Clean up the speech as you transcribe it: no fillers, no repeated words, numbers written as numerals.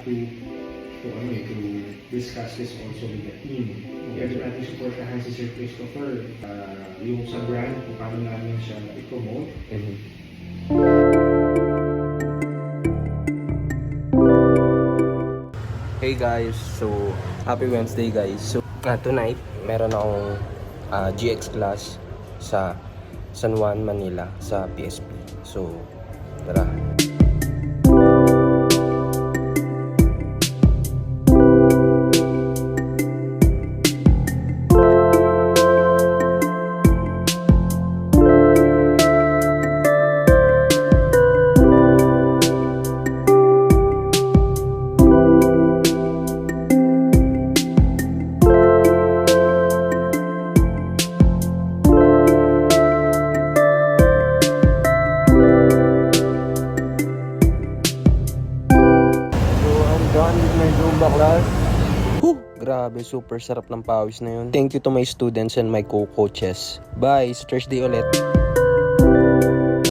to discuss this also with the team. Pwede natin supportahan si Sir Christopher, yung sa brand, kung paano namin siya i-promote. Hey guys, so happy Wednesday guys. So tonight, meron akong GX class sa San Juan, Manila sa PSP. So tara. Done with my Zumba class. Grabe, super sarap ng pawis na yun. Thank you to my students and my co-coaches. Bye, sa Thursday ulit.